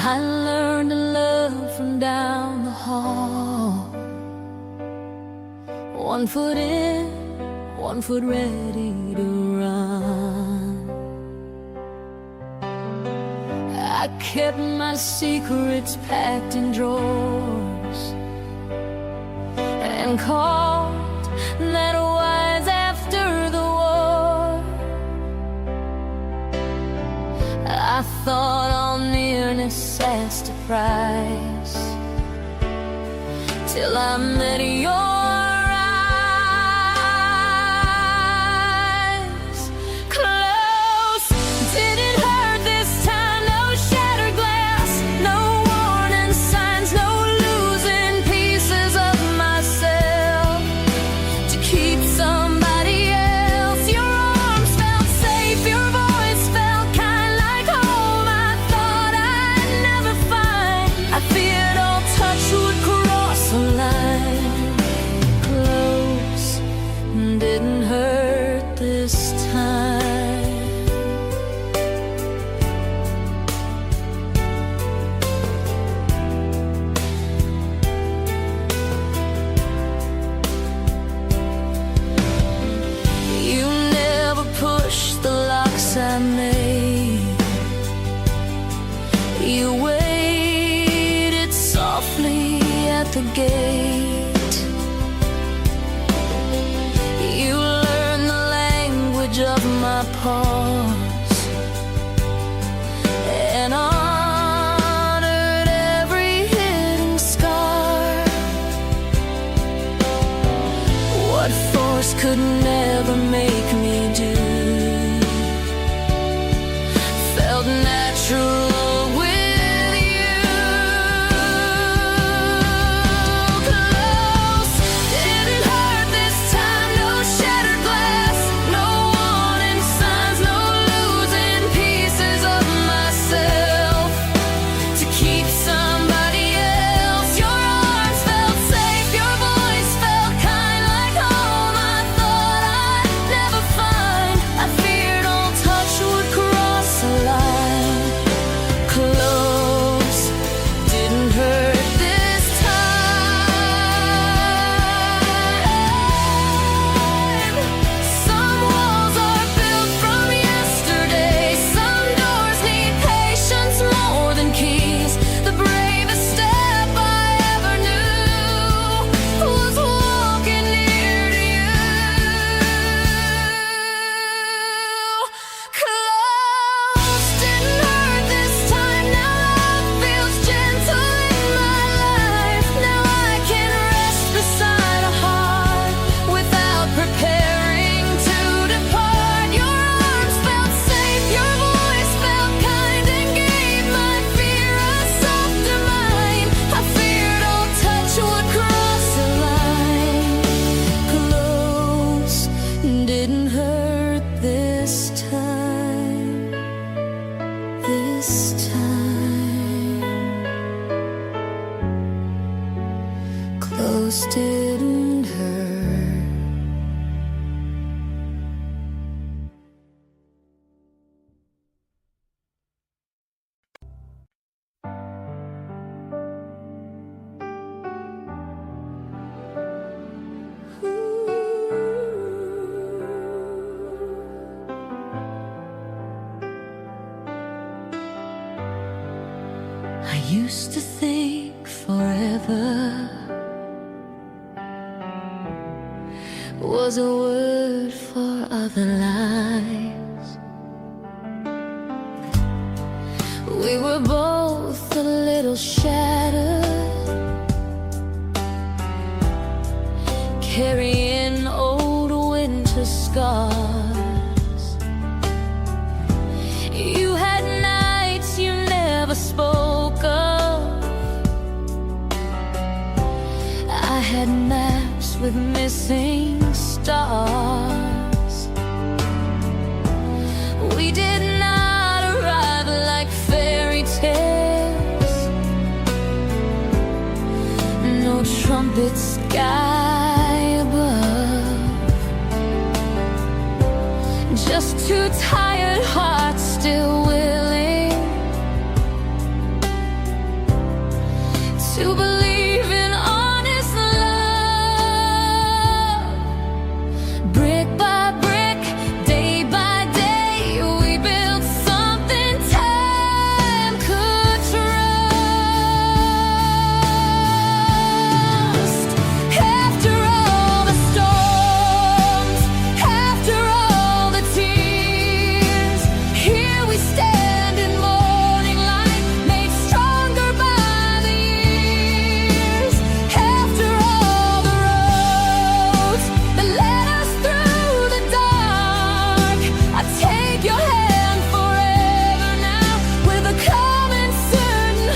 I learned to love from down the hall. One foot in, one foot ready to run. I kept my secrets packed in drawers and called that wise after the war. I thought all nearness asked a price, till I met your I made. You waited softly at the gate. You learned the language of my pause and honored every hidden scar. What force could never make me do natural with you. Close, didn't hurt this time. No shattered glass, no warning signs, no losing pieces of myself to keep somebody else. Your arms felt safe, your voice felt kind like home. I thought I'd never find. I feared all touch would cross a line. Didn't hurt this time, this time. Close didn't hurt. I used to think forever was a word for other lives. We were both a little shattered, carrying old winter scars. You had nights you never spoke of. I had maps with missing stars. We did not arrive like fairy tales. No trumpet sky above. Just two tired hearts still willing to believe in honest love. Brick by brick, day by day, we built something time could trust. After all the storms, after all the tears, here we stand in morning light, made stronger by the years. After all the roads that led us through the dark, I take your hand forever now, with a calm and certain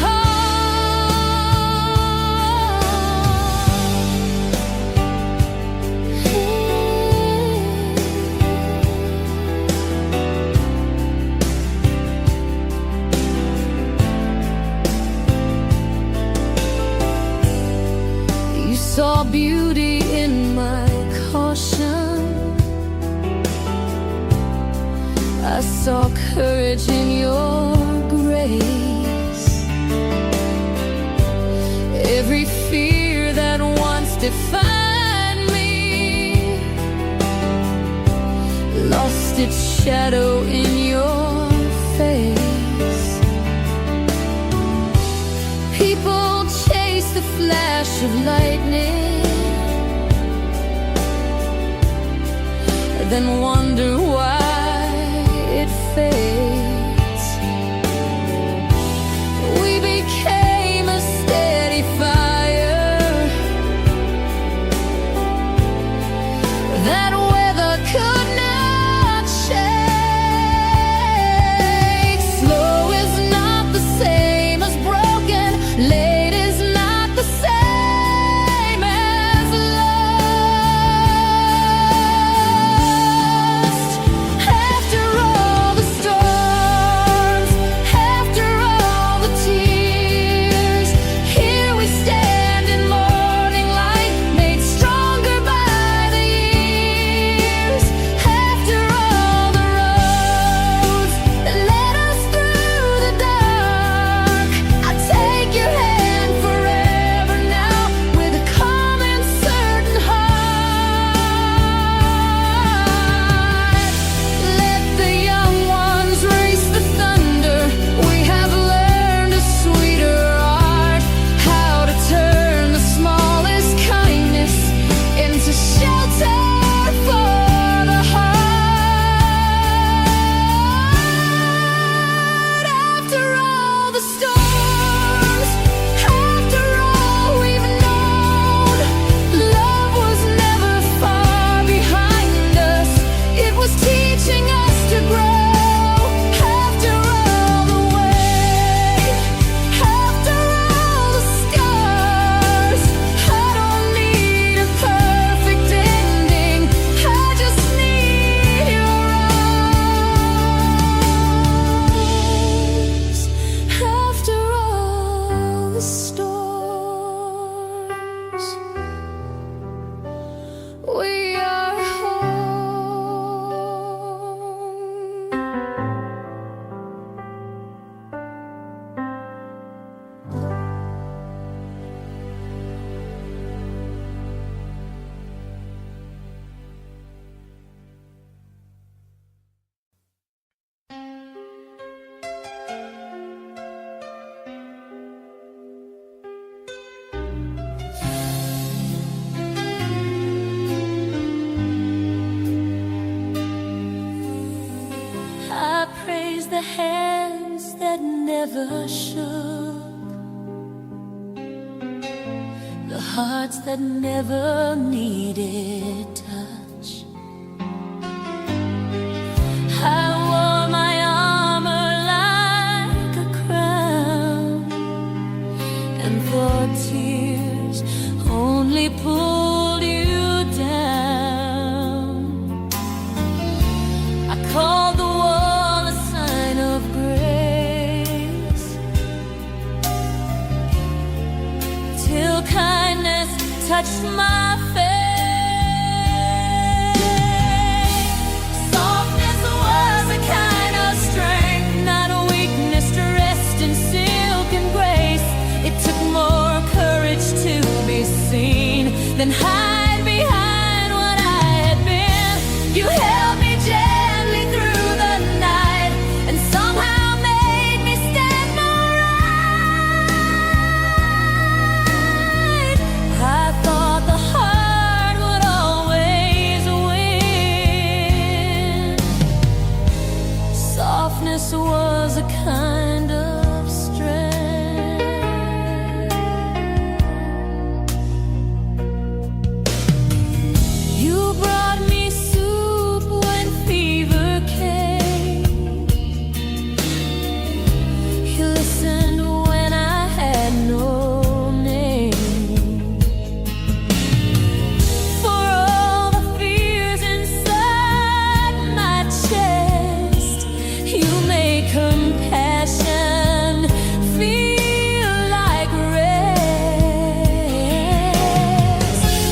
You saw beauty in my caution, I saw courage in your grace. Every fear that once defined me lost its shadow in your face. People chase the flash of lightning, then wonder why it fades. We became a steady fire that weather could not shake. Slow is not the same as broken, late is not the same as lost. After all the storms, after all the tears, here we stand in morning light, made stronger by the years. After all the roads that led us through the dark, I take your hand forever now, with a calm and certain heart. Let the young ones race the thunder. We have learned a sweeter art, how to turn the smallest kindness into shelter for the heart. After all the storms, after all we've known, love was never far behind us. It was teaching us to grow. After all the way, after all the scars, I don't need a perfect ending, I just need your arms. After all the storms, we are home. I praise the hands that never shook, the hearts that never needed touch. I wore my armor like a crown, and thought tears only pulled you down. I called the wall a sign of grace, till kindness touched my face. Softness was a kind of strength, not a weakness, dressed in silk and grace. It took more than hide behind what I had been. You held me gently through the night and somehow made me stand more right. I thought the heart would always win. Softness was a kind of strength. You brought me soup when fever came. You listened when I had no name. For all the fears inside my chest, you made compassion feel like rest.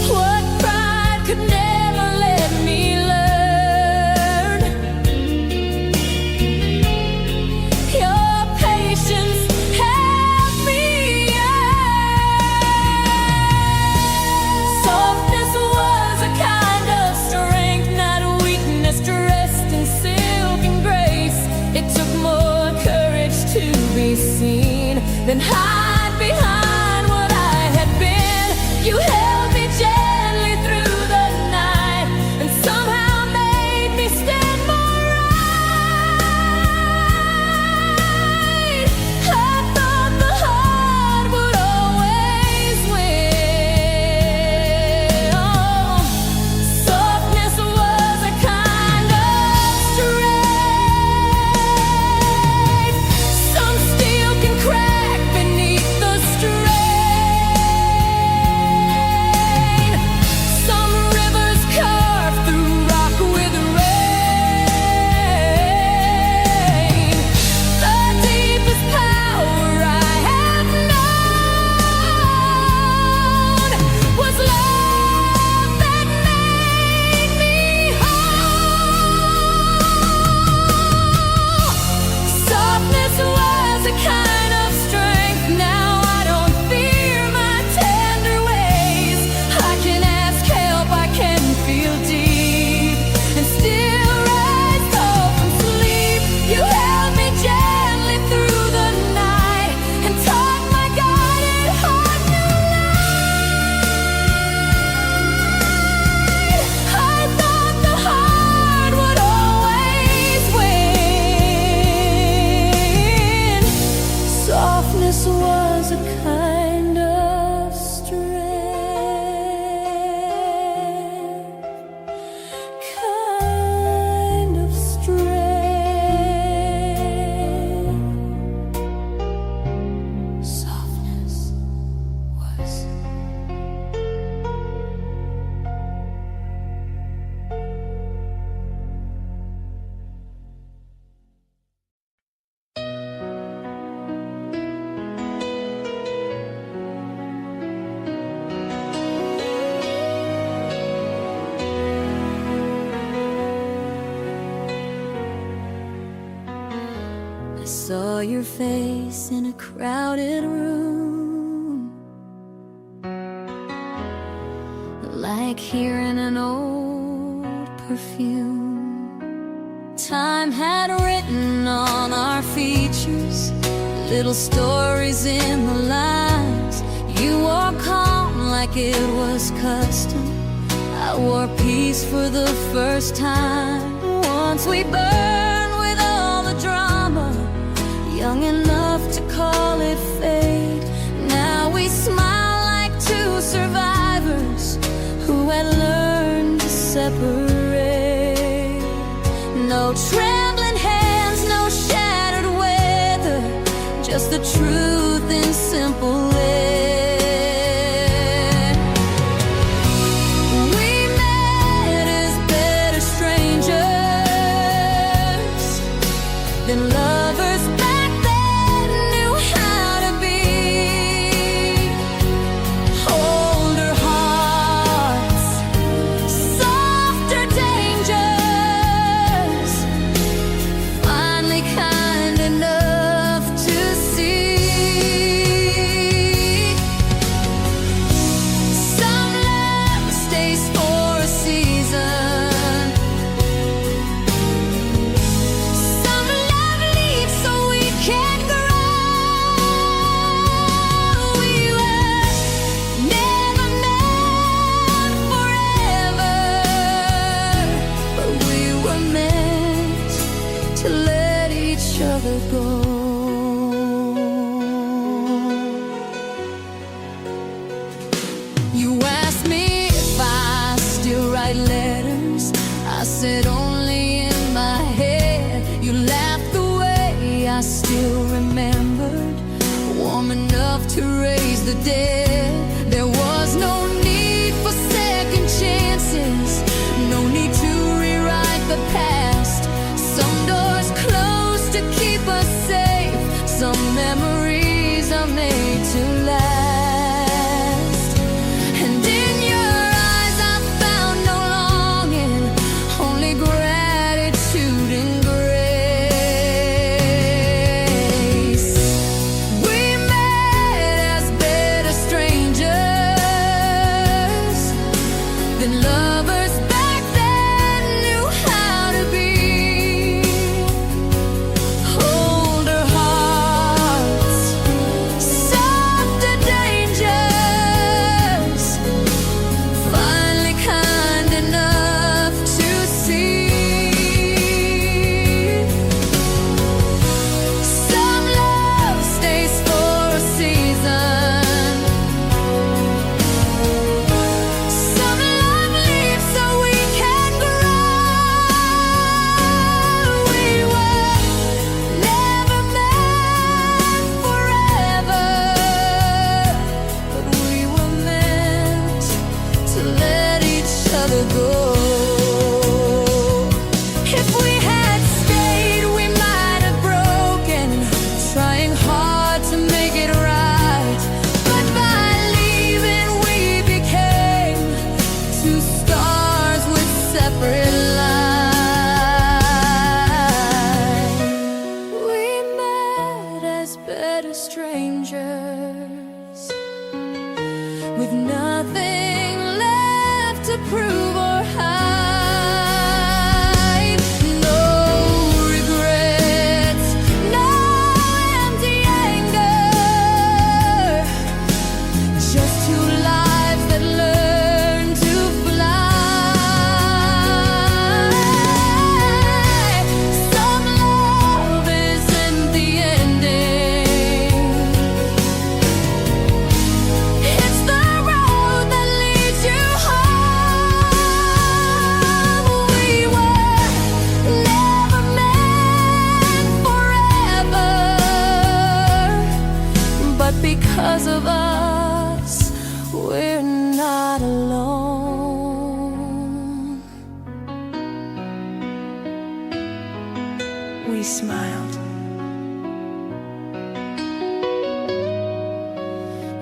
What pride could never let me learn, your patience helped me earn. Softness was a kind of strength, not weakness, dressed in silk and grace. It took more courage to be seen than hide behind what I had been. You held me gently through the night and somehow made me stand more right. I thought the heart would always win. Softness was a kind of strength. Some steel can crack beneath the strain. Some rivers carve through rock with rain. The deepest power I have known was love that made me whole. Softness was a kind of strength. Now I don't fear my tender ways. I can ask help, I can feel deep and still rise tall from sleep. You held me gently through the night and taught my guarded heart new light. I thought the heart would always win. Softness was a kind of strength, kind of strength. Softness was. I saw your face in a crowded room, like hearing an old perfume. Time had written on our features little stories in the lines. You wore calm like it was custom. I wore peace for the first time. Once we burned with all the drama, young enough to call it fate. Now we smile like two survivors who had learned to separate. No trembling hands, no shattered weather, just the truth in simple ways. We met as better strangers than lovers back then knew how to be. Older hearts, softer dangers, finally kind enough to see. go. You asked me if I still write letters. I said only in my head. You laughed the way I still remembered, warm enough to raise the dead. There was no need for second chances, no need to rewrite the past. Some doors closed to keep us safe, some memories are made to last. And in your eyes I found no longing, only gratitude and grace. We met as better strangers than lovers back then knew how to be. Older hearts, softer dangers, finally kind enough to see. Some love stays for a season, some love leaves so we can grow. We were never meant forever, but we were meant to let each other go. If we had stayed, we might have broken, trying hard to make it right. But by leaving, we became two stars with separate lives. We met as better strangers, with nothing left to prove or hide. No regrets, no empty anger, just two lives that learn to fly. Some love isn't the ending, it's the road that leads you home. We were never meant forever, but because of us, we're not alone. We smiled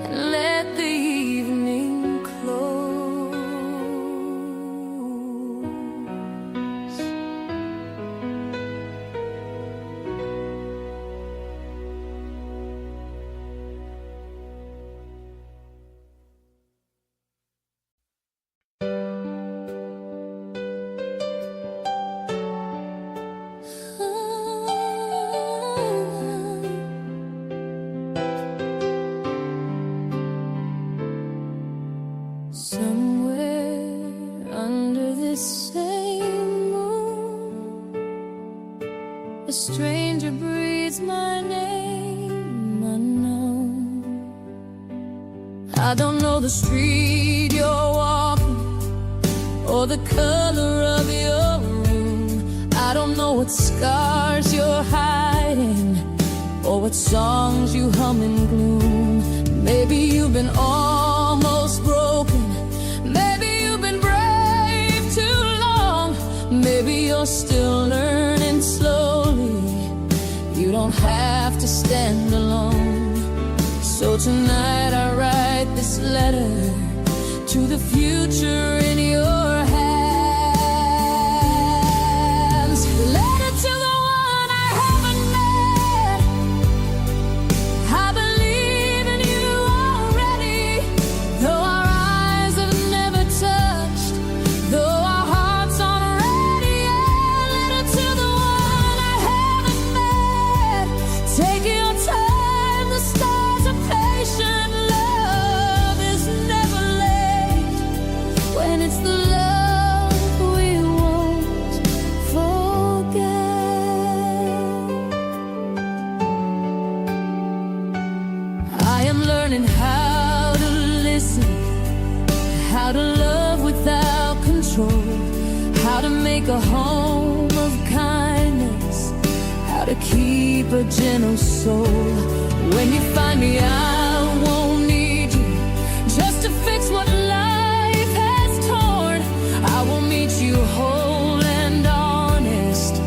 and let the evening close. Somewhere under this same moon, a stranger breathes my name unknown. I don't know the street you're walking or the color of your room. I don't know what scars you're hiding or what songs you hum in gloom. Maybe you've been almost broken, maybe you've been brave too long, maybe you're still learning slowly. You don't have to stand alone. So tonight I write this letter to the future in your hands. Letter to the one I haven't met. I believe in you already, though our eyes have never touched, though our hearts aren't ready yet. Letter to the one I haven't met. Take your time, the stars are patient. Love is never late when it's the love learning how to listen, how to love without control, how to make a home of kindness, how to keep a gentle soul. When you find me, I won't need you just to fix what life has torn. I will meet you whole and honest,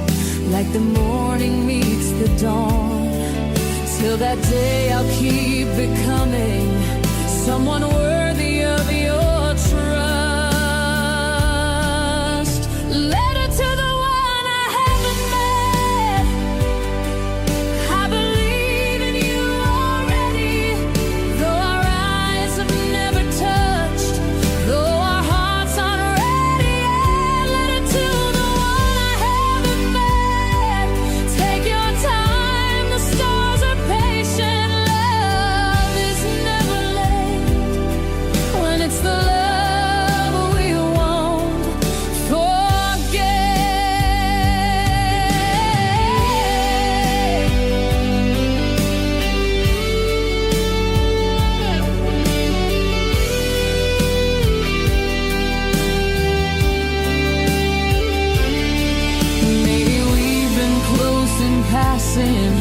like the morning meets the dawn. Till that day I'll keep becoming someone worthy of your trust. Letter to the one I haven't met, I believe in you already. Though our eyes have never touched, though our hearts aren't ready yet. Letter to the one I haven't met. Take your time, the stars are patient. Love is never late when it's the love we won't forget. Maybe we've been close in passing,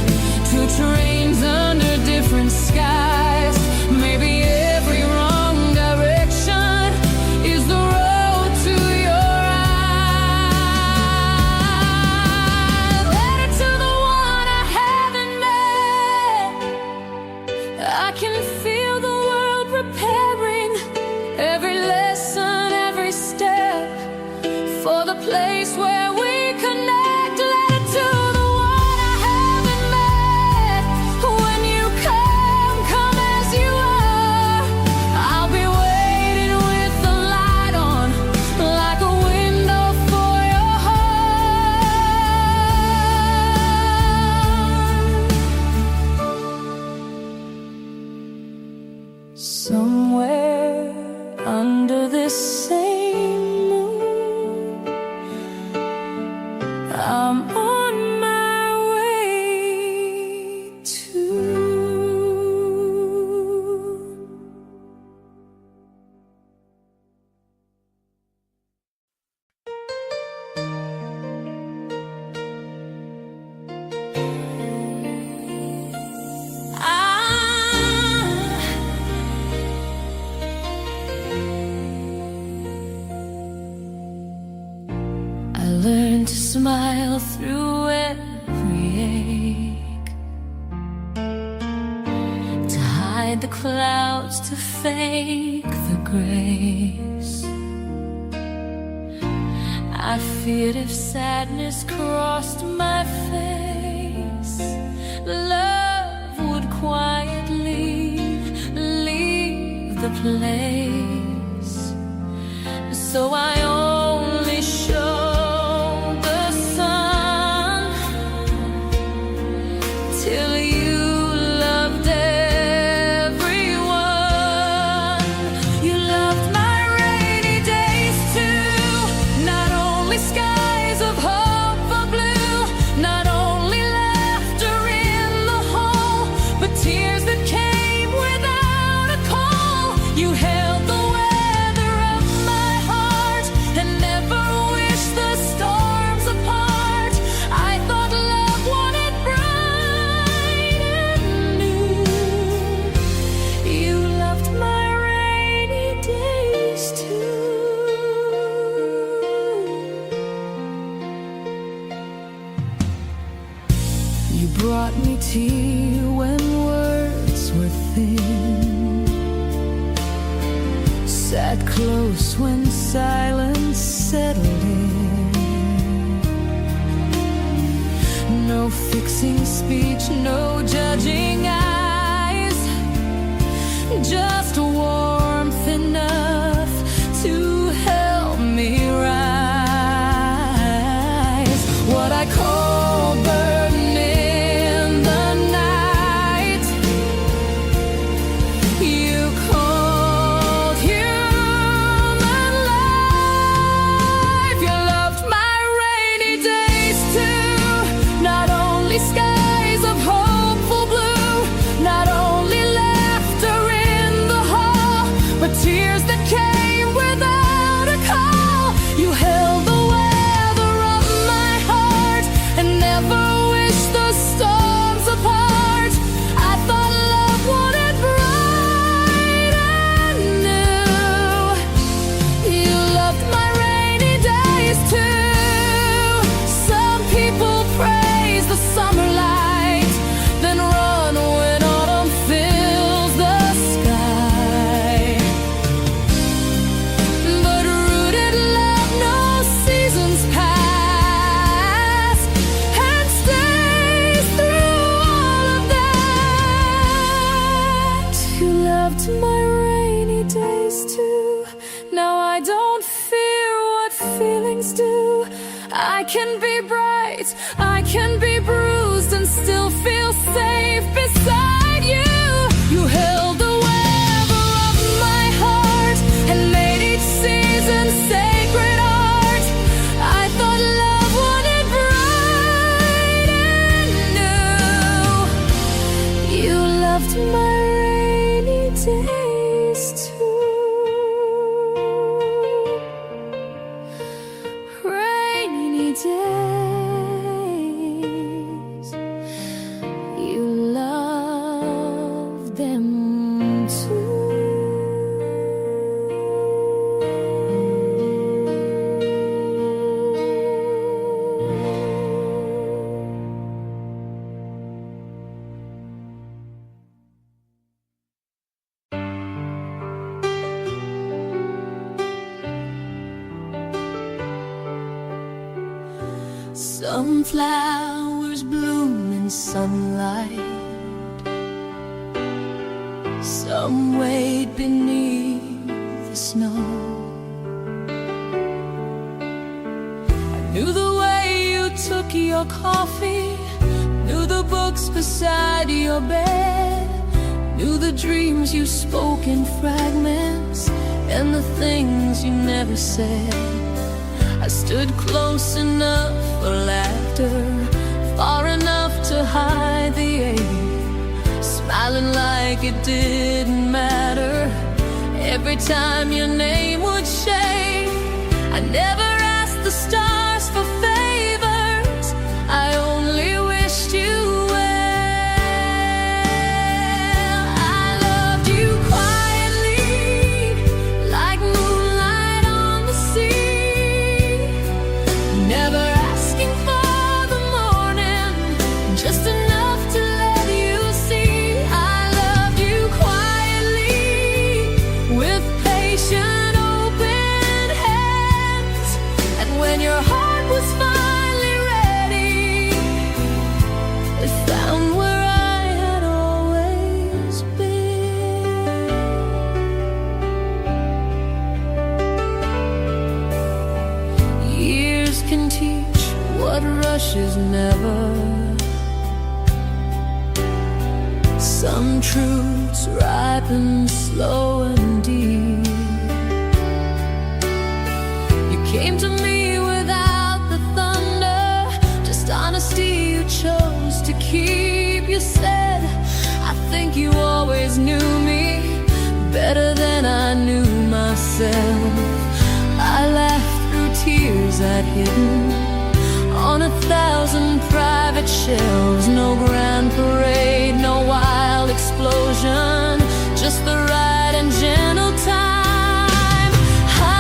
two trains under different skies. Maybe every wrong direction is the road to your eyes. Letter to the one I haven't met. I can feel the world preparing, every lesson, every step, for the place where we connect. Letter to the one I haven't met. When you come as you are. I'll be waiting with the light on, like a window for your heart. Somewhere under this same moon, I'm on my way to. I learned to smile through every ache, to hide the clouds, to fake the grace. I feared if sadness crossed my face, love would quietly leave the place. So I only showed the sun till you loved everyone. You loved my rainy days too, not only skies of hope for blue, not only laughter in the hole, but tears that came without a call. You held the weather of my heart and never wished the storms apart. I thought love wanted bright and new. You loved my rainy days too. You brought me tea when words were thin, sat close when silence settled in. No fixing speech, no judging eyes, just warmth enough to help me rise. What I call burden in the night, you called human life. You loved my rainy days too, not only skies of hopeful blue, loved my rainy days too. Now I don't fear what feelings do. I can be bright, I can be bruised, and still feel safe beside you. You held the weather of my heart and made each season sacred art. I thought love wanted bright and new. You loved my rainy days too. Rainy days, you loved them too. Some flowers bloom in sunlight, some wait beneath the snow. I knew the way you took your coffee, knew the books beside your bed, knew the dreams you spoke in fragments, and the things you never said. I stood close enough for laughter, far enough to hide the ache, smiling like it didn't matter every time your name would shake. I never asked the stars for favors, I only wished you well. I loved you quietly, like moonlight on the sea, never asking for the morning, just enough to let you see. I loved you quietly, with patient open hands, and when your heart was finally ready, it found where I had always been. Years can teach what rushes never. Some truths ripen slow and deep. You came to me without the thunder, just honesty you chose to keep. You said, I think you always knew me better than I knew myself. I laughed through tears I'd hidden on 1,000 private shelves. No grand parade, no wild explosion, just the right and gentle time.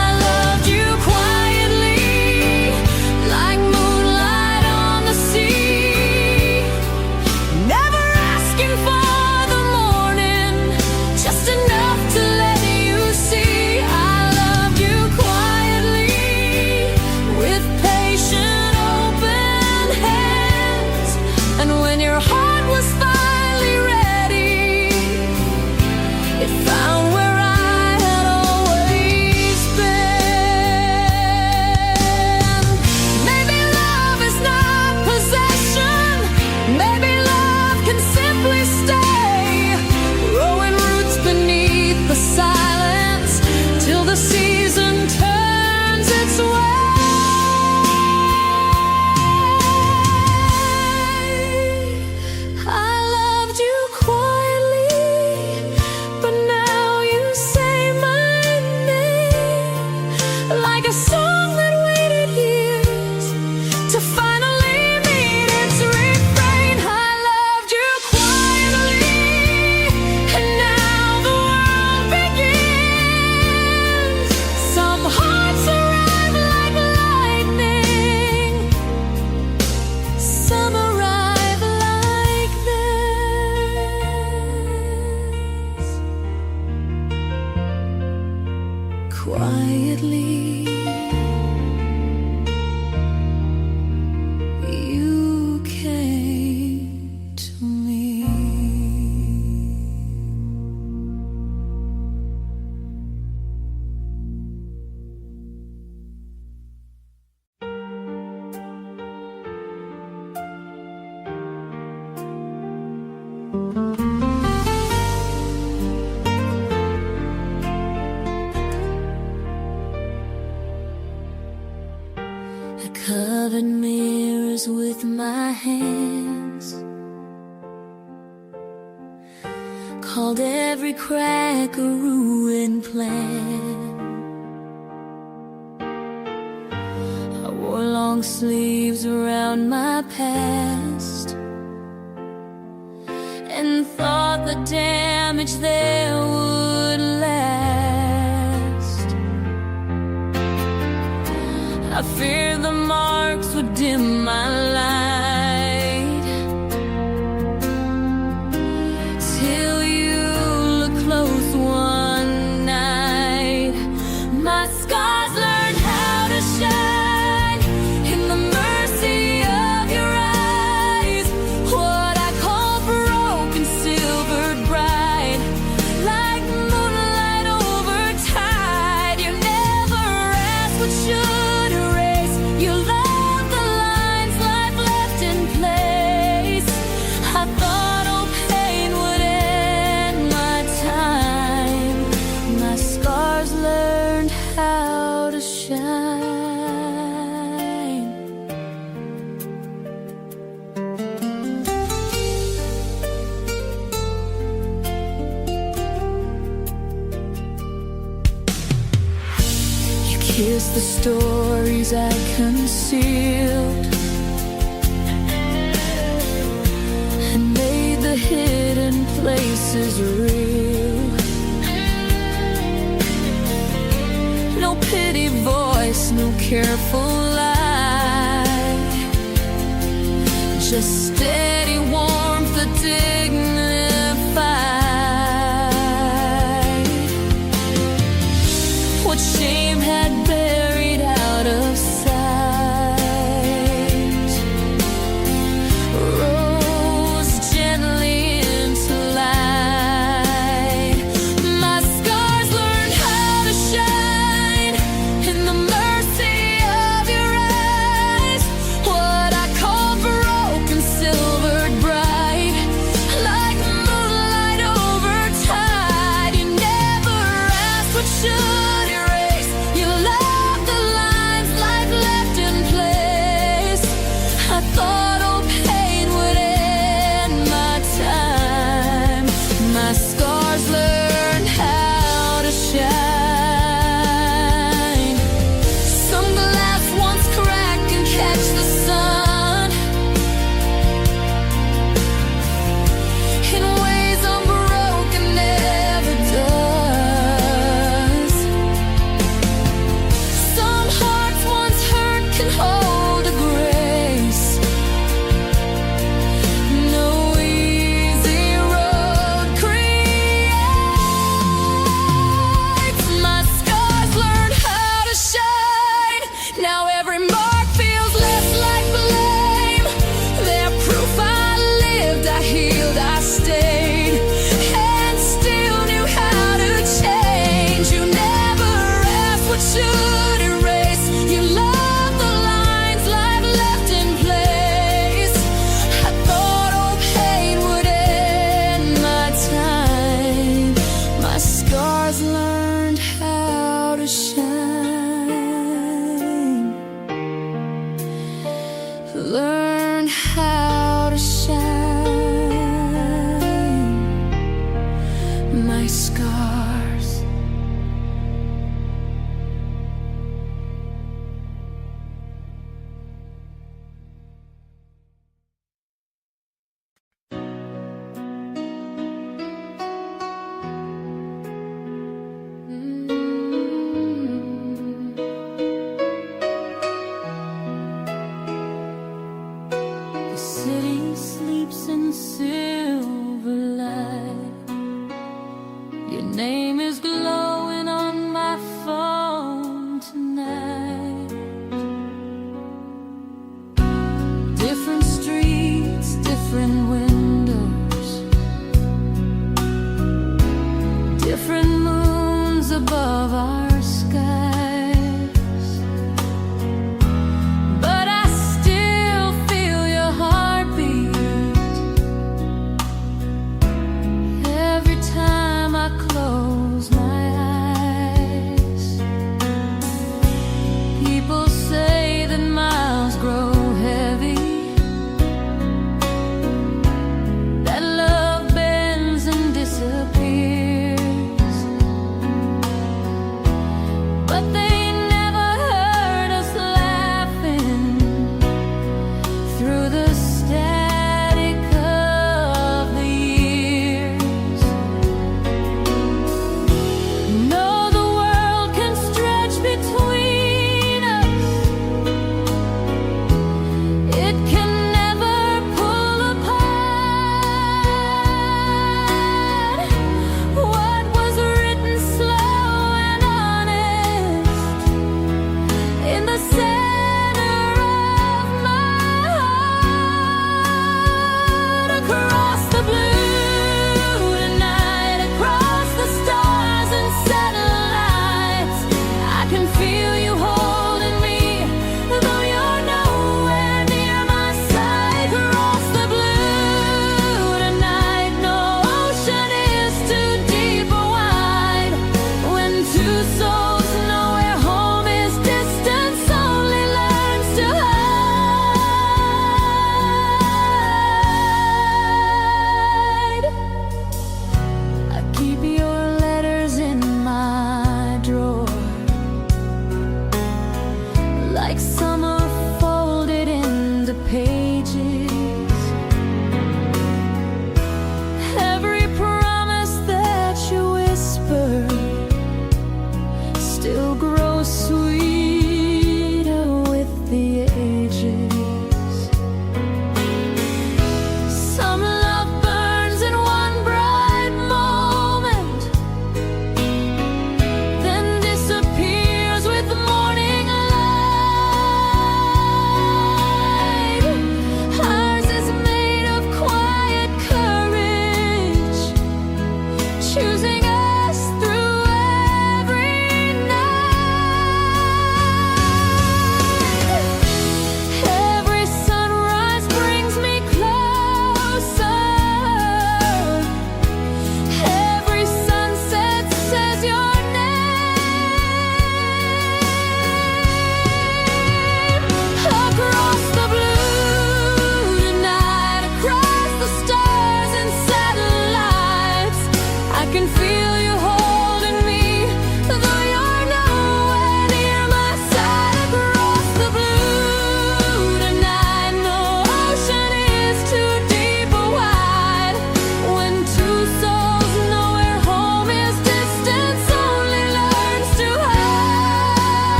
I loved you quietly, like moonlight on the sea, never asking for the morning, just enough to let you see. I loved you quietly, with patient open hands, and when your heart was finally ready, it found where I had always been. Maybe love is not possession, maybe love can simply stay, growing roots beneath the silence till the season turns its way. I loved you quietly, but now you say my name, like a song that waited years to finally meet its refrain. I loved you quietly, and now the world begins. Some hearts arrive like lightning, some arrive like this. Quietly, you came to me. covered mirrors with my hands, called every crack a ruined plan. I wore long sleeves around my past and thought the damage there would last. I feared the marks would dim my light, till you looked close one night. My scars learned how to shine in the mercy of your eyes, what I call broken, silvered bright, like moonlight over tide. You never asked what should erase. You love the lines life left in place. I thought old pain would end my time. My scars learned how to shine. You kissed the stories I concealed and made the hidden places real. No pity voice, no careful lie, just steady warmth that dignified what shame had buried out of sight. Rose gently into light. My scars learned how to shine in the mercy of your eyes, what I call broken, silvered bright, like moonlight over tide. You never asked what should erase. You love the lines life left in place. I thought old pain would end my time. My scars learned how to shine. Some glass once crack and catch the sun in ways unbroken never does. Some hearts once hurt can hold a grace. No easy road creates. My scars learned how to shine. Now every mark feels less like blame. They're proof I lived, I healed, I stayed, and still knew how to change. You never asked what should erase. You love the lines life left in place. I thought old pain would end my time. My scars learned how to shine. Learned how to shine. My scars. The city sleeps in silver light. Your name is glowing on my phone tonight. Different streets, different windows, different moons above our skies. But I still feel your heartbeat every time I close my eyes. People say that miles grow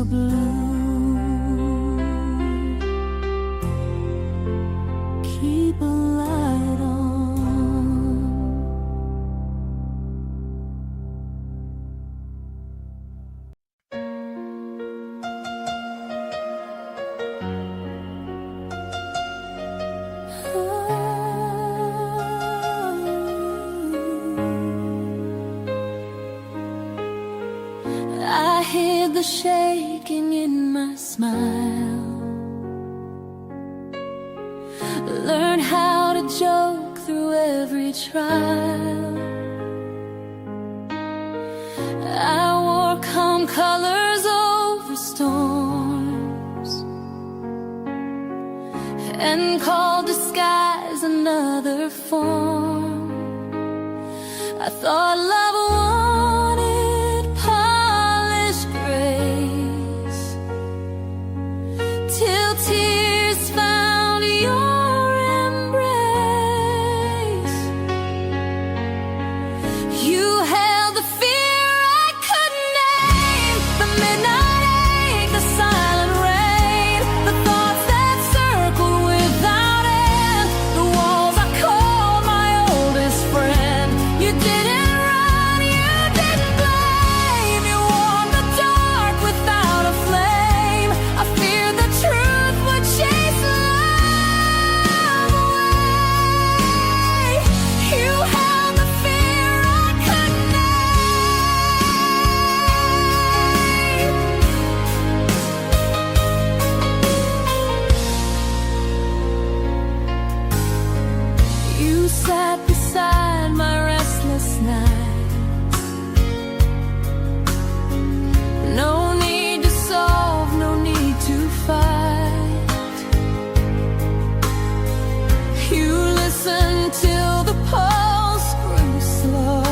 blue. Keep a light on. I hear the shaking in my smile. Learn how to joke through every trial. I wore calm colors over storms and called disguise another form. I thought love wanted polished grace, till tears found your embrace. You held the fear I couldn't name, the midnight ache, the silent rain, the thoughts that circled without end, the walls I called my oldest friend. You didn't run, you didn't blame, you warmed the dark without a flame. I feared the truth would chase love away. You held the fear I couldn't name. You sat beside my restless nights. No need to solve, no need to fight. You listened till the pulse grew slow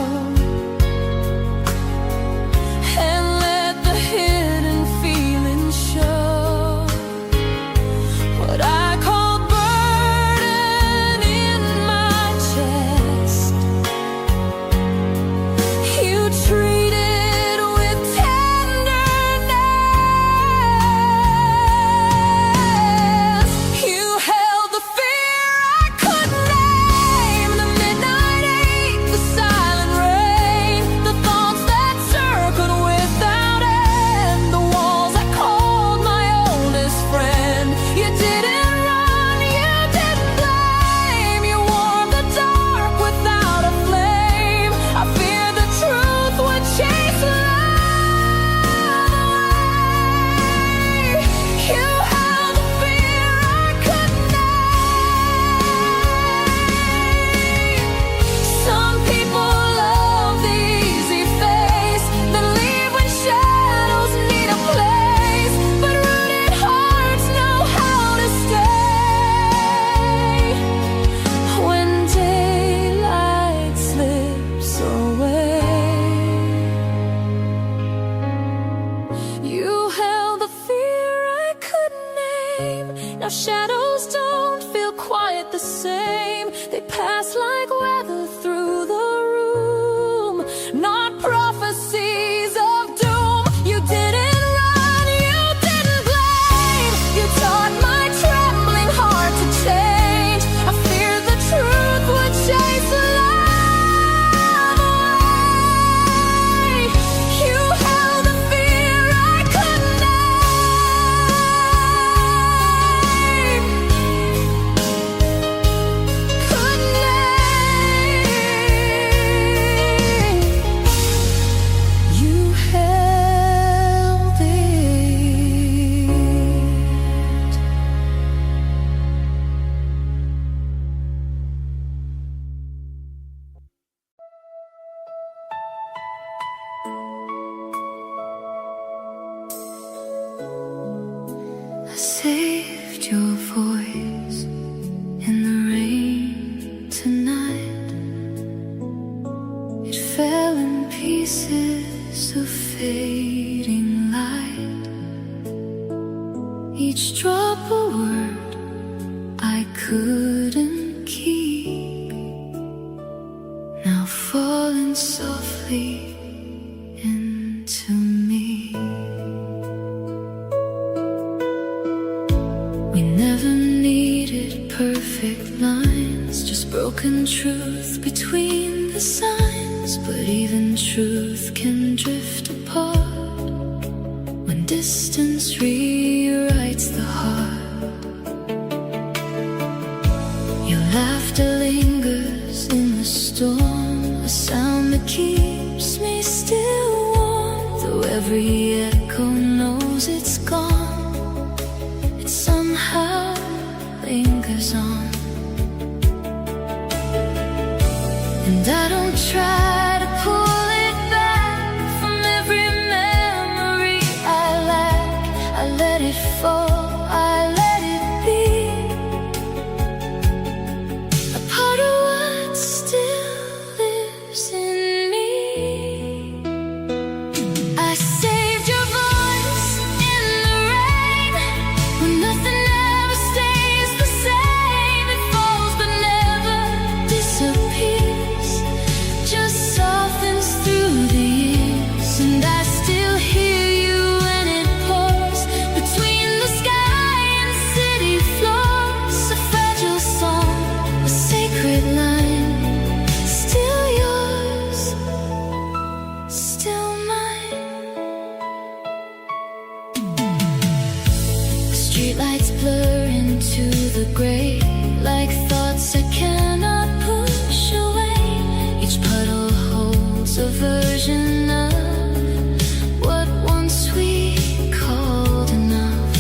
and let the hidden feelings show. What I called burden in my chest, you treated with tenderness. You held the fear I couldn't name, the midnight ache, the silent rain, the thoughts that circled without end, the walls I called my oldest friend. You didn't run, you didn't blame, you warmed the dark without a flame. I feared the truth would chase love away. You held the fear I couldn't name. Some people love the easy face, then leave when shadows need a place, but rooted hearts know how to stay when daylight slips away. You held the fear I couldn't name. Now shadows don't feel quite the same. They pass like weather through the room, not prophecies of doom. You didn't run, you didn't blame, you taught my trembling heart to change. I feared the truth would chase love away. You held the fear I couldn't name, couldn't name. You held it. I saved your voice in the rain tonight. It fell in pieces of fading light. Each drop a word I couldn't keep, now falling softly into me. broken truth between the signs, but even truth can drift apart when distance rewrites the heart. Your laughter lingers in the storm, a sound that keeps me still warm. Though every echo knows it's gone, it somehow lingers on. And I don't try to pull it back from every memory I lack. I let it fall, I let it be. A part of what still lives in me. I saved your voice in the rain, when nothing ever stays the same. It falls but never disappears, just softens through the years. And I still hear you when it pours between the sky and city floors. A fragile song, a sacred line, still yours, still mine. The streetlights blur into the gray, like thoughts I cannot push away. Each puddle holds a version of what once we called enough.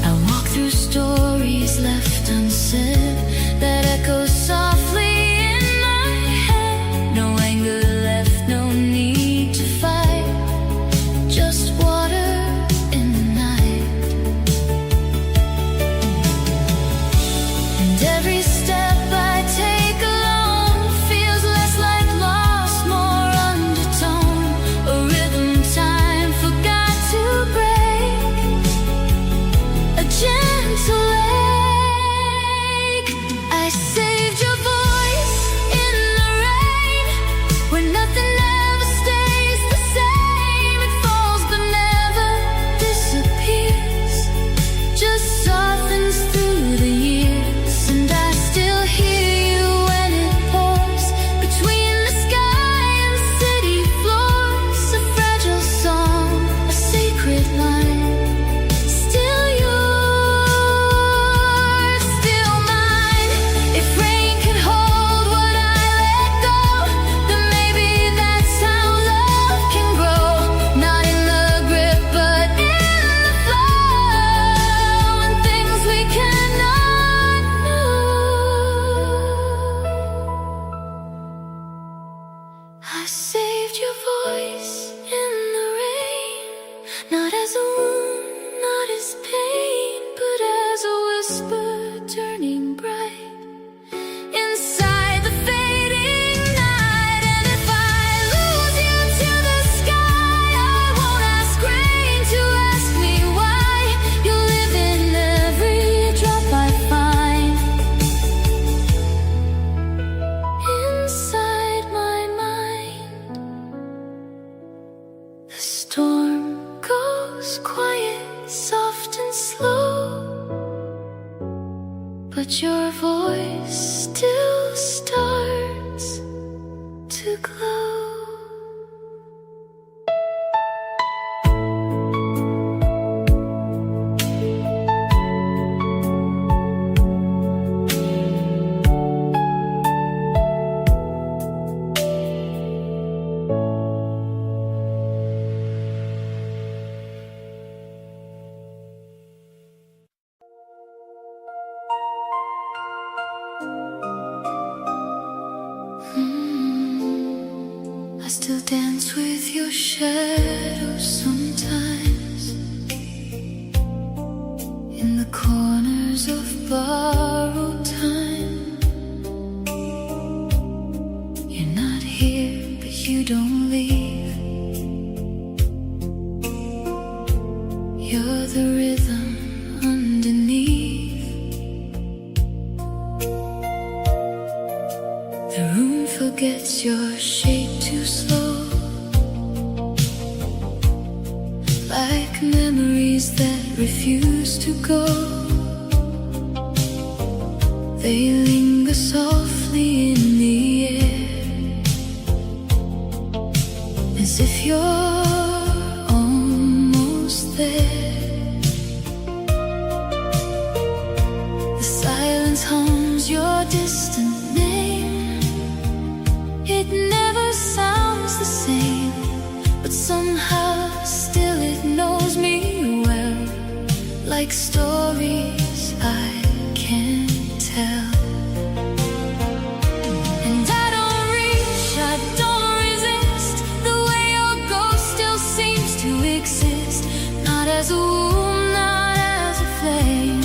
I walk through stories left unsaid that echo softly in my head. No anger left, no need to fight, just water in the night. And every step I take alone feels less like loss, more undertone. A rhythm time forgot to break, a gentle ache. I saved your voice in the rain, when nothing ever stays the same. It falls but never disappears, just softens through the years. And I still hear you when it pours between the sky and city floors. A fragile song, a sacred line, still yours, still mine. If rain can hold what I let go, then maybe that's how love can grow. Not in the grip, but in the flow, and things we cannot know. I saved your voice in the rain, not as a wound, not as pain, but as a whisper turning bright inside the fading night. And if I lose you to the sky, I won't ask rain to ask me why. You live in every drop I find inside my mind. The storm goes quiet, soft and slow, but your voice still starts to glow. I still dance with your shadow sometimes, in the corners of borrowed time. You're not here, but you don't leave. You're the rhythm underneath. The room forgets your shape too slow, like memories that refuse to go. They linger softly in the air, as if you're almost there. The silence hums your distant name. It never sounds the same, but somehow still it knows me well, like stories I can't tell. And I don't reach, I don't resist the way your ghost still seems to exist, not as a womb, not as a flame,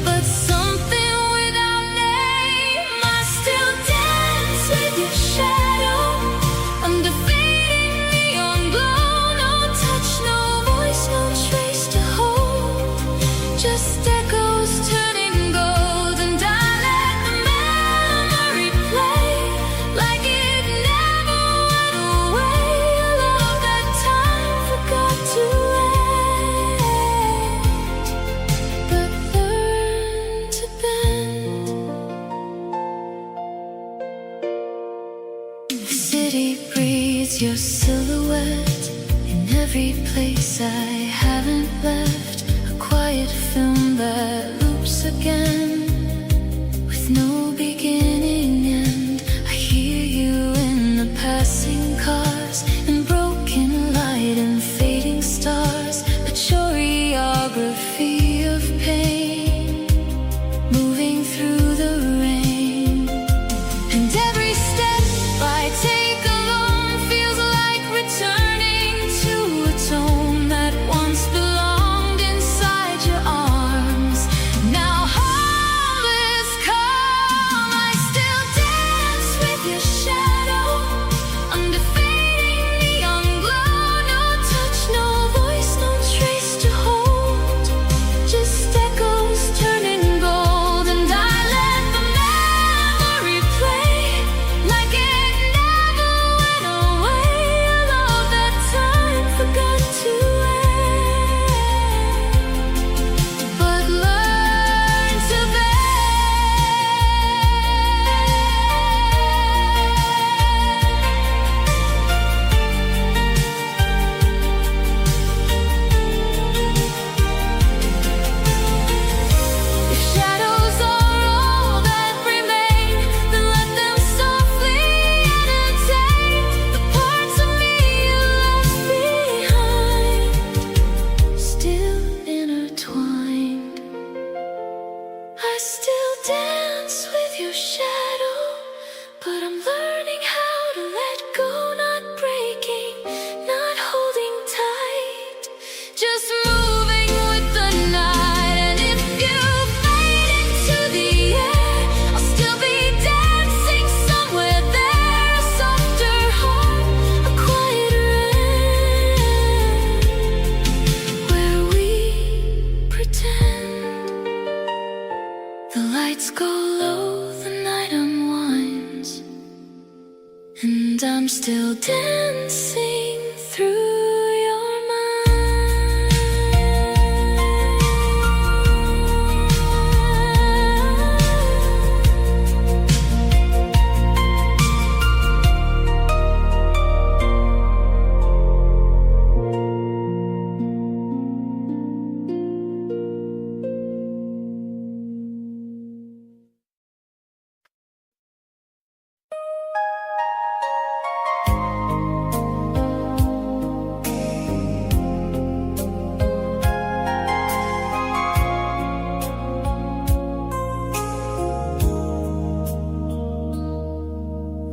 but something without name. I still dance with your shadow, under fading neon glow. No touch, no voice, no trace to hold, just echoes turning gold. And I let the memory play like it never went away, a love that time forgot to end, but learned to bend. The city breathes your silhouette in every place I haven't left, a quiet film that loops again, with no beginning end. I hear you in the passing cars, and broken light and fading stars, a choreography of pain, moving through the rain. And every step I take alone feels like returning to a tone that once belonged inside your arms. Now home is calm. I still dance with your shadow, under fading neon glow. No touch, no voice, no trace to hold, just echoes turning gold. And I let the memory play like it never went away, a love that time forgot to end, but learned to bend. If shadows are all that remain, then let them softly entertain the parts of me you left behind, still intertwined. I still dance with your shadow, but I'm learning how to let go, not breaking, not holding tight, just moving with the night. And if you fade into the air, I'll still be dancing somewhere there, a softer heart, a quieter end, where we pretend. The lights go low, the night unwinds, and I'm still dancing through your mind.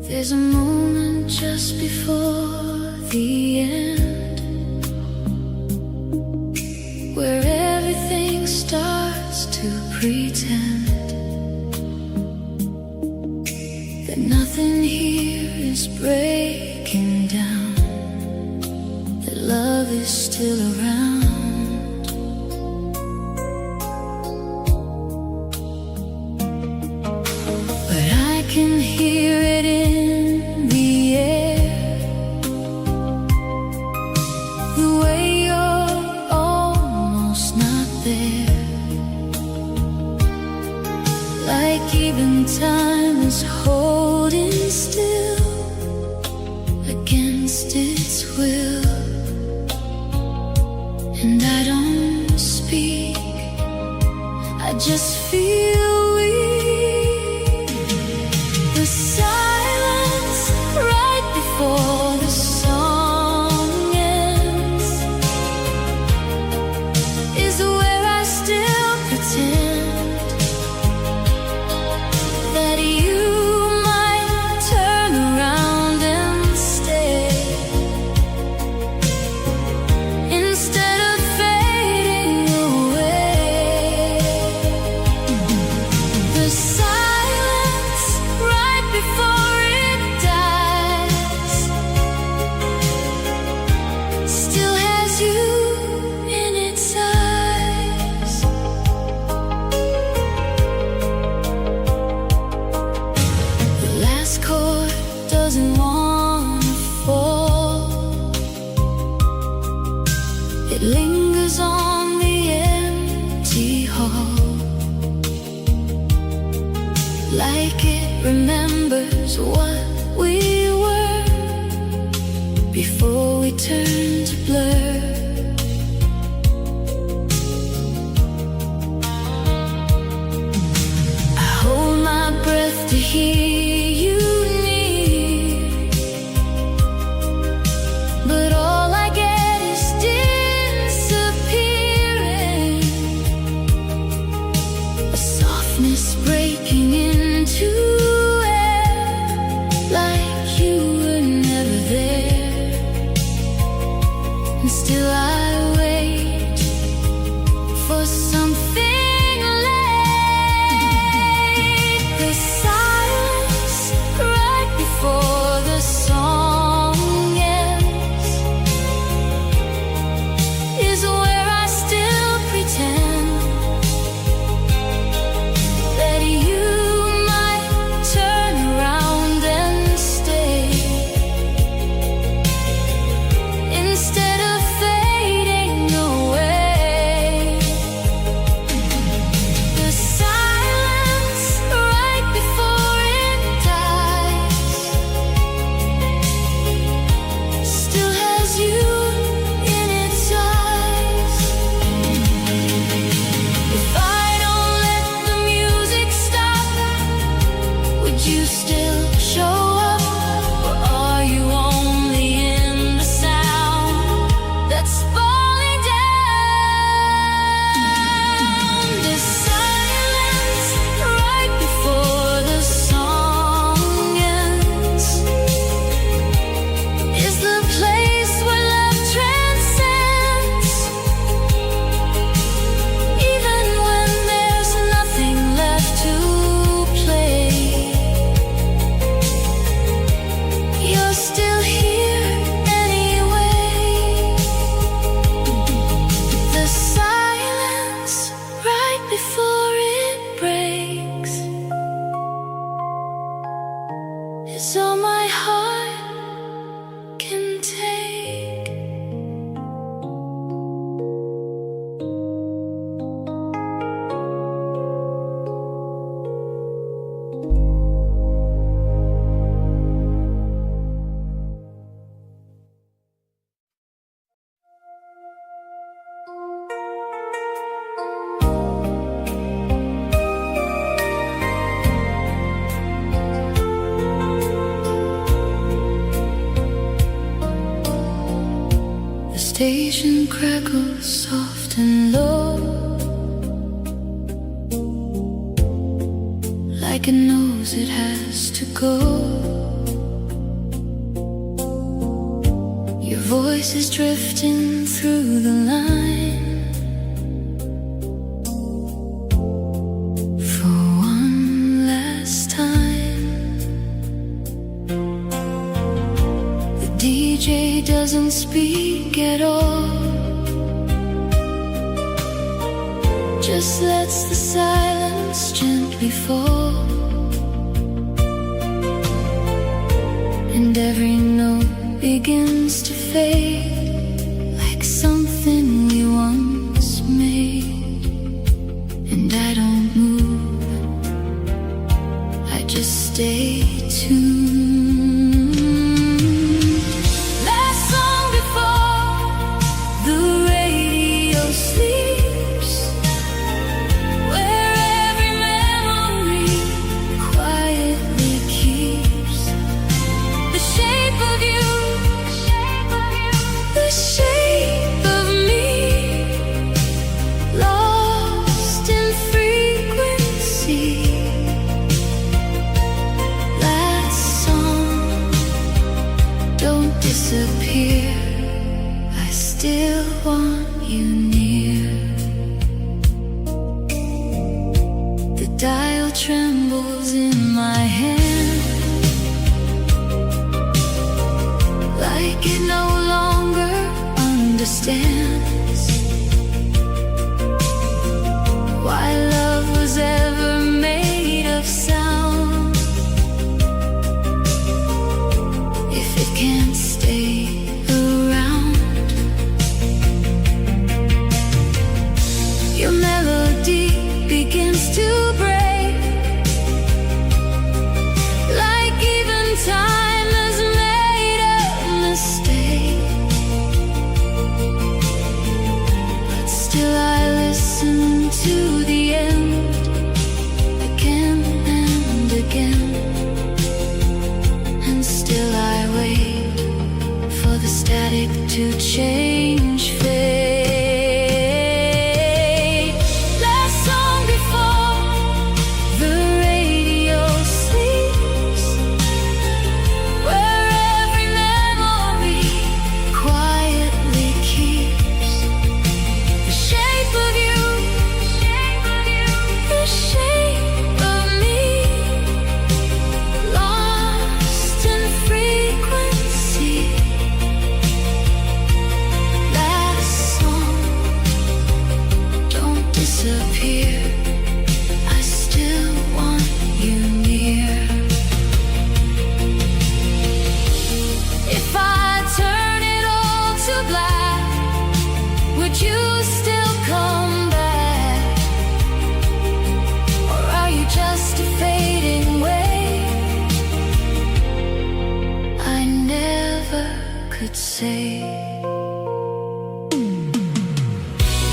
There's a moment just before the end, where everything starts to pretend that nothing here is breaking down, that love is still around. But I can hear it in the air, the way you're almost not there, like like even time is holding still against its will. And I don't speak, I just feel weak. The silence right before the song ends is where I still pretend that you might turn around and stay, instead of fading away. The silence right before it dies still has you in its eyes. The last chord doesn't want to fall. It lingers on the empty hall, like it remembers what we were before we turned to blur. I hold my breath to hear you near, but all I get is disappearing, a softness breaking into air, like you were never there. And still I wait for something late. The silence right before the song ends is where I still pretend that you might turn around and stay, instead of fading away. The silence right before it dies still has you in its eyes. If I don't let the music stop, would you still show up? Or are you only in the sound that's falling down? The silence right before the song ends is the place where love transcends, even when there's nothing left to play. You're still here anyway. The silence right before it breaks is all my heart can take. The station crackles soft and low, like it knows it has to go. Your voice is drifting through the line. For one last time, the DJ doesn't speak at all, just lets the silence gently fall. And every note begins to fade, like something we once made. And I don't move, just stay tuned. Last song before the radio sleeps, where every memory quietly keeps the shape of you, the shape of me, lost in frequency. That song, don't disappear, I still want you near. The dial trembles in my hand, like it no longer understands why love was ever made of sound. If it can't stay around, your melody begins to break, like even time has made a mistake. But still I listen to the end again and again, and still I wait for the static to change fade. Last song before the radio sleeps, where every memory quietly keeps the shape of you, the shape of me, lost in frequency. That song, don't disappear, I still want you near. If I turn it all to black, would you still come back? Or are you just a fading wave? I never could say.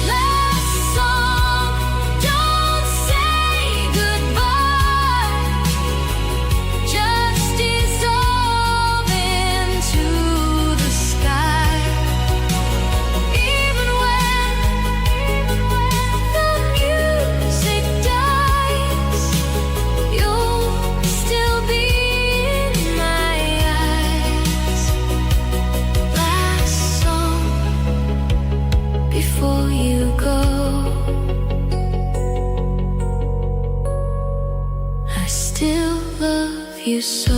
Last song, don't say goodbye, just dissolve into the sky. Even when the music dies, you'll still be in my eyes. Last song before you go, I still love you so.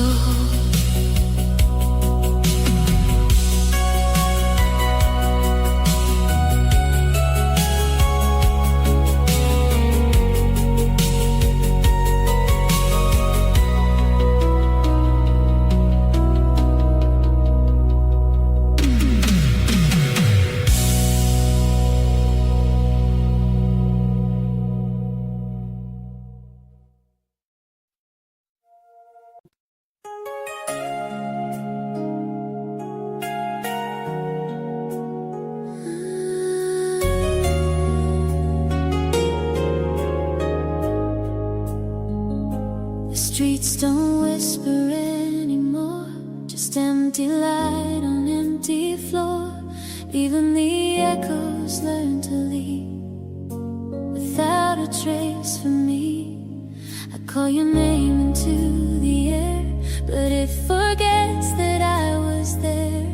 The streets don't whisper anymore, just empty light on empty floor, leaving the echoes learn to leave without a trace for me. I call your name into the air, but it forgets that I was there.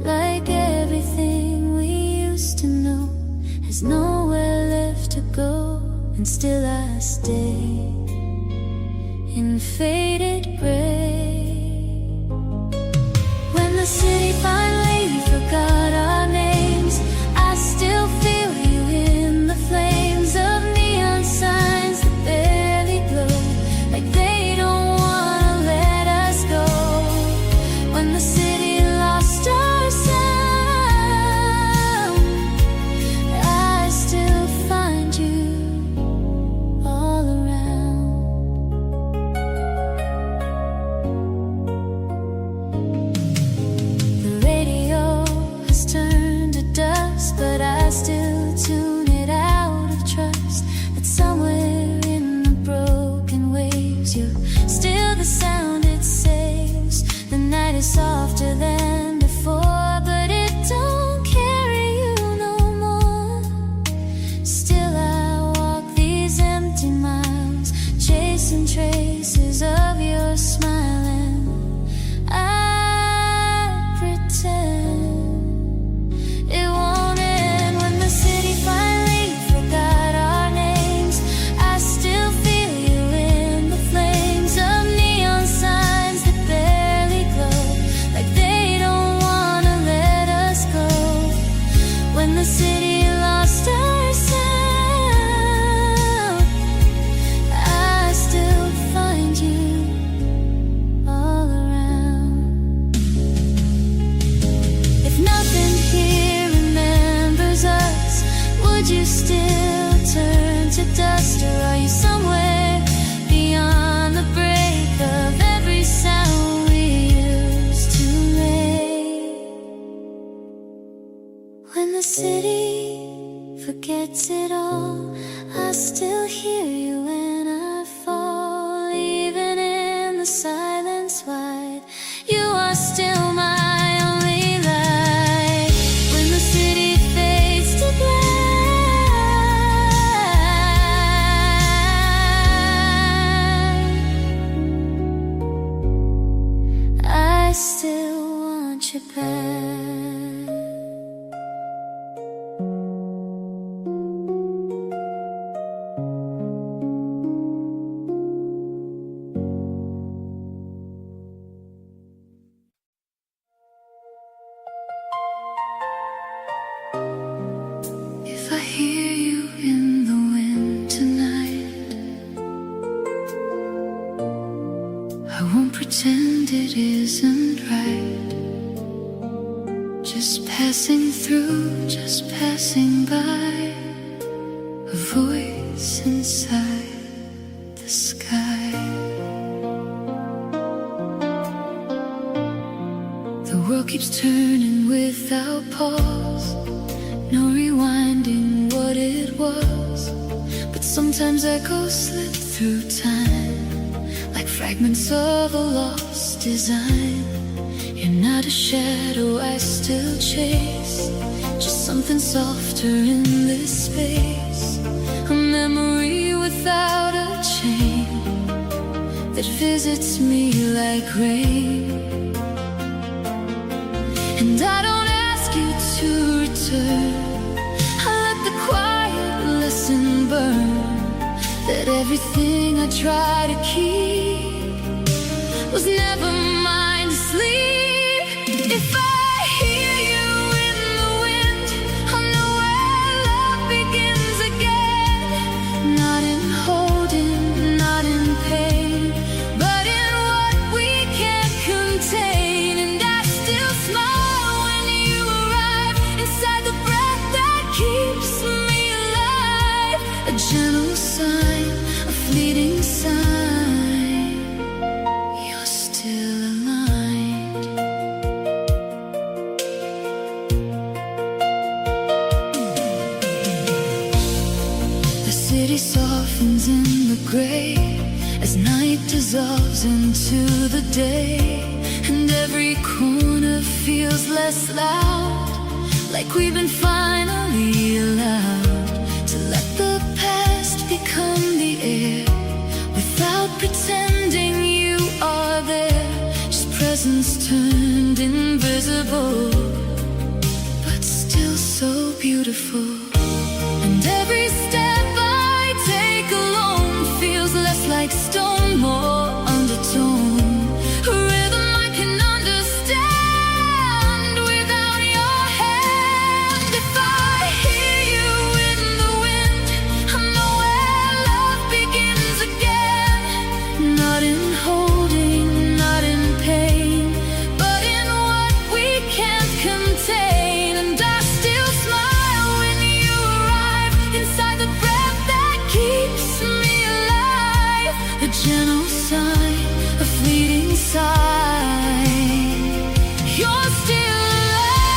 Like everything we used to know has nowhere left to go, and still I stay in faded gray. When the city finally forgot our names, I still feel you in the flames of neon signs that barely glow, like they don't wanna let us go. When the city lost our sound, I still find you all around. waves. You're still the sound it saves. The night is softer than before, but it don't carry you no more. Still I walk these empty miles, chasing traces of your smile, and I pretend it won't end. When the city finally forgot our names, I still feel you in the flames of neon signs that barely glow, like they don't wanna let us go. When the city lost our sound, I still find you all around. If nothing here remembers us, would you still turn to dust? Or are you somewhere beyond the break of every sound we used to make? When the city forgets it all, I still hear you when I fall. Even in the silence wide, you are still my only light. When the city fades to black, I still want you back. If I hear you in the wind tonight, I won't pretend it isn't right. Just passing through, just passing by, a voice inside the sky. The world keeps turning without pause, no rewinding what it was. But sometimes echoes slip through time, like fragments of a lost design. You're not a shadow I still chase, just something softer in this space. A memory without a chain that visits me like rain. And I don't ask you to return, I let the quiet lesson burn, that everything I try to keep was never mine to sleep. If I hear you in the wind, I know where love begins again. Not in holding, not in pain, but in what we can't contain. And I still smile when you arrive, inside the breath that keeps me alive. A gentle sign, a fleeting sign, you're still aligned. The city softens in the gray as night dissolves into the day, and every corner feels less loud, like we've been finally allowed to let the past become the air, without pretending you are there. Just presence turned invisible, but still so beautiful. And every step I take alone feels less like stone, more undertone. A rhythm I can understand without your hand. If I hear you in the wind, I know where love begins again. Not in holding, not in pain, but in what we can't contain. And I still smile when you arrive, inside the breath that keeps me alive. A gentle sign, a fleeting sign, you're still alive.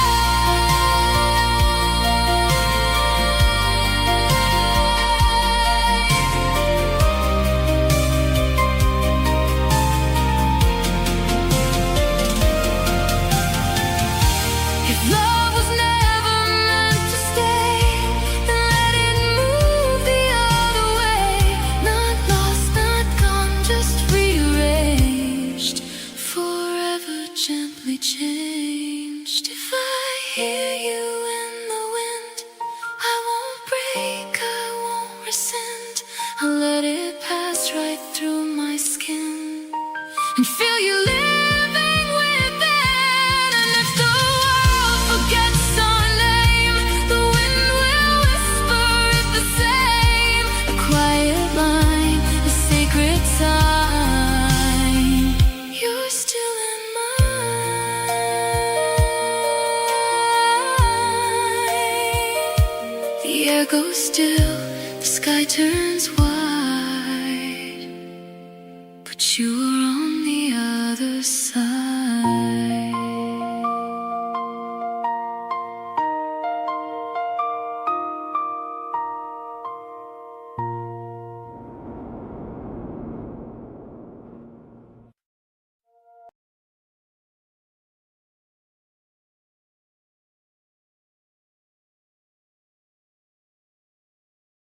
and feel you living within. And if the world forgets our name, the wind will whisper it the same. A quiet line, a sacred time. You're still in mine. The air goes still, the sky turns wide, but you